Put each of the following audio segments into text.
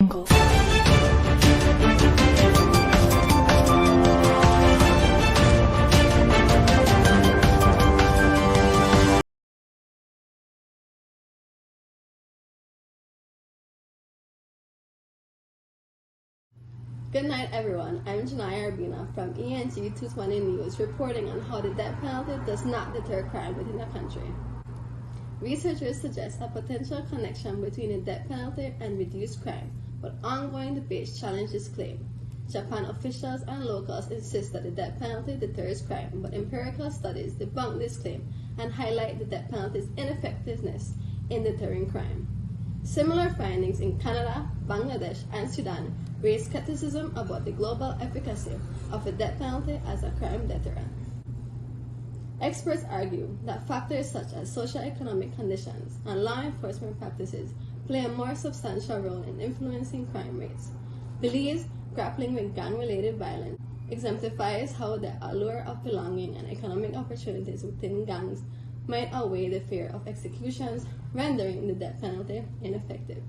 Good night, everyone. I'm Janaya Arbina from ENG 220 News, reporting on how the death penalty does not deter crime within the country. Researchers suggest a potential connection between the death penalty and reduced crime, but ongoing debates challenge this claim. Japan officials and locals insist that the death penalty deters crime, but empirical studies debunk this claim and highlight the death penalty's ineffectiveness in deterring crime. Similar findings in Canada, Bangladesh, and Sudan raise skepticism about the global efficacy of the death penalty as a crime deterrent. Experts argue that factors such as socioeconomic conditions and law enforcement practices play a more substantial role in influencing crime rates. Belize, grappling with gang-related violence, exemplifies how the allure of belonging and economic opportunities within gangs might outweigh the fear of executions, rendering the death penalty ineffective.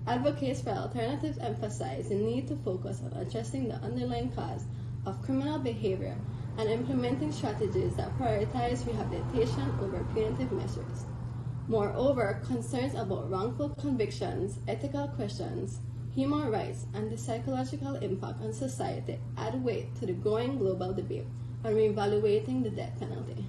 Advocates for alternatives emphasize the need to focus on addressing the underlying cause of criminal behavior and implementing strategies that prioritize rehabilitation over punitive measures. Moreover, concerns about wrongful convictions, ethical questions, human rights, and the psychological impact on society add weight to the growing global debate on reevaluating the death penalty.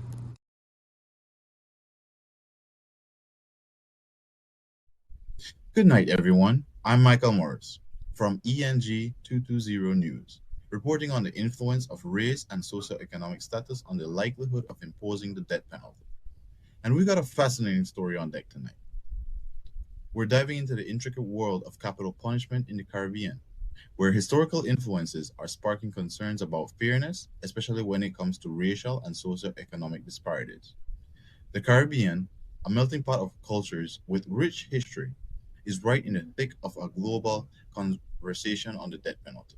Good night, everyone. I'm Michael Morris from ENG 220 News, reporting on the influence of race and socioeconomic status on the likelihood of imposing the death penalty. And we got a fascinating story on deck tonight. We're diving into the intricate world of capital punishment in the Caribbean, where historical influences are sparking concerns about fairness, especially when it comes to racial and socioeconomic disparities. The Caribbean, a melting pot of cultures with rich history, is right in the thick of a global conversation on the death penalty.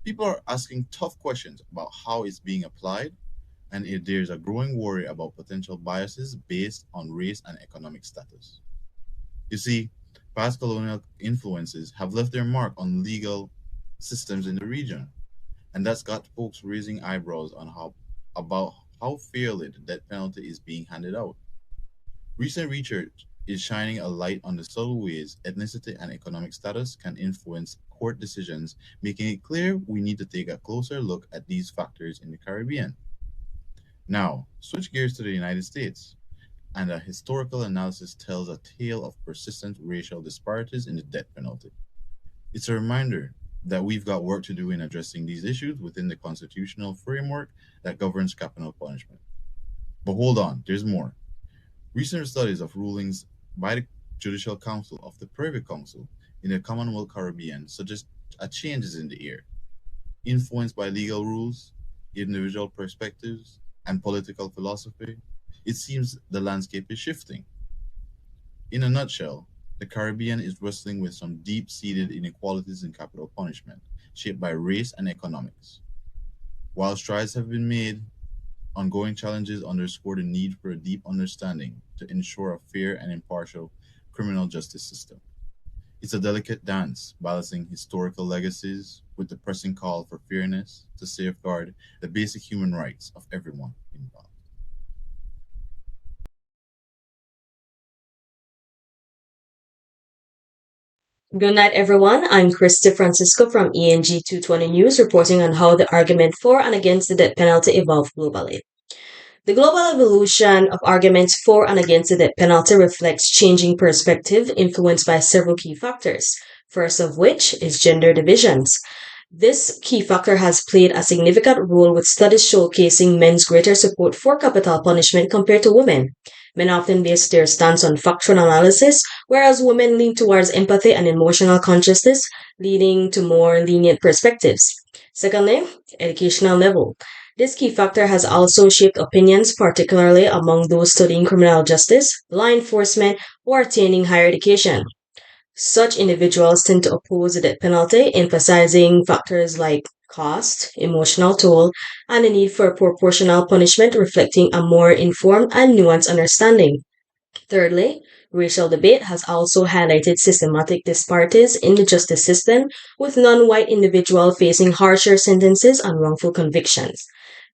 People are asking tough questions about how it's being applied, and if there's a growing worry about potential biases based on race and economic status. You see, past colonial influences have left their mark on legal systems in the region, and that's got folks raising eyebrows on about how fairly the death penalty is being handed out. Recent research is shining a light on the subtle ways ethnicity and economic status can influence court decisions, making it clear we need to take a closer look at these factors in the Caribbean. Now, switch gears to the United States, and a historical analysis tells a tale of persistent racial disparities in the death penalty. It's a reminder that we've got work to do in addressing these issues within the constitutional framework that governs capital punishment. But hold on, there's more. Recent studies of rulings by the Judicial Council of the Privy Council in the Commonwealth Caribbean suggest a changes in the air, influenced by legal rules, individual perspectives, and political philosophy. It seems the landscape is shifting. In a nutshell, the Caribbean is wrestling with some deep-seated inequalities in capital punishment, shaped by race and economics. While strides have been made, ongoing challenges underscore the need for a deep understanding to ensure a fair and impartial criminal justice system. It's a delicate dance, balancing historical legacies with the pressing call for fairness to safeguard the basic human rights of everyone involved. Good night, everyone. I'm Christy Francisco from ENG 220 News, reporting on how the argument for and against the death penalty evolved globally. The global evolution of arguments for and against the death penalty reflects changing perspective influenced by several key factors, first of which is gender divisions. This key factor has played a significant role with studies showcasing men's greater support for capital punishment compared to women. Men often base their stance on factual analysis, whereas women lean towards empathy and emotional consciousness, leading to more lenient perspectives. Secondly, educational level. This key factor has also shaped opinions, particularly among those studying criminal justice, law enforcement, or attaining higher education. Such individuals tend to oppose the death penalty, emphasizing factors like cost, emotional toll, and the need for proportional punishment, reflecting a more informed and nuanced understanding. Thirdly, Racial debate has also highlighted systematic disparities in the justice system, with non-white individuals facing harsher sentences and wrongful convictions.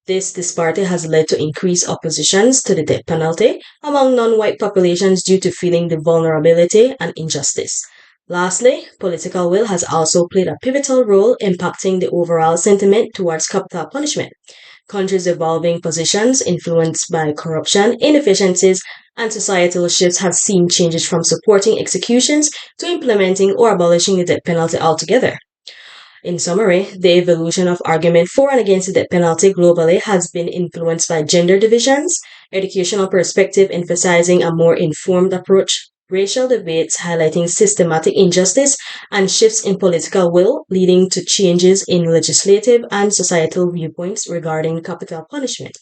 This disparity has led to increased oppositions to the death penalty among non-white populations due to feeling the vulnerability and injustice. Lastly, political will has also played a pivotal role impacting the overall sentiment towards capital punishment. Countries' evolving positions, influenced by corruption, inefficiencies, and societal shifts, have seen changes from supporting executions to implementing or abolishing the death penalty altogether. In summary, the evolution of argument for and against the death penalty globally has been influenced by gender divisions, educational perspective emphasizing a more informed approach, racial debates highlighting systematic injustice, and shifts in political will leading to changes in legislative and societal viewpoints regarding capital punishment.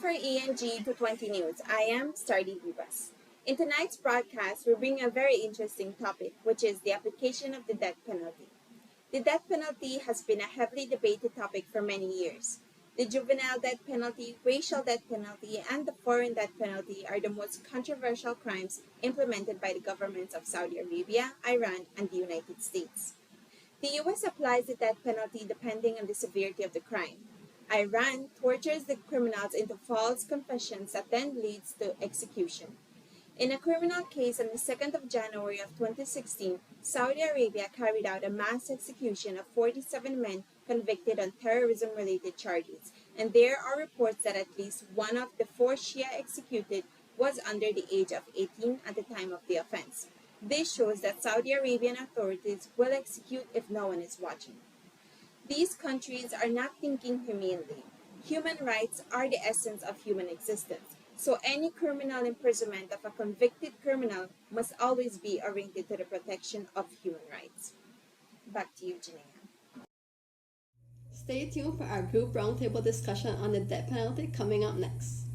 For ENG 220 News, I am Stardy Vivas. In tonight's broadcast, we bring a very interesting topic, which is the application of the death penalty. The death penalty has been a heavily debated topic for many years. The juvenile death penalty, racial death penalty, and the foreign death penalty are the most controversial crimes implemented by the governments of Saudi Arabia, Iran, and the United States. The U.S. applies the death penalty depending on the severity of the crime. Iran tortures the criminals into false confessions that then leads to execution. In a criminal case on the 2nd of January of 2016, Saudi Arabia carried out a mass execution of 47 men convicted on terrorism-related charges, and there are reports that at least one of the 4 Shia executed was under the age of 18 at the time of the offense. This shows that Saudi Arabian authorities will execute if no one is watching. These countries are not thinking humanely. Human rights are the essence of human existence, so any criminal imprisonment of a convicted criminal must always be oriented to the protection of human rights. Back to you, Janea. Stay tuned for our group roundtable discussion on the death penalty coming up next.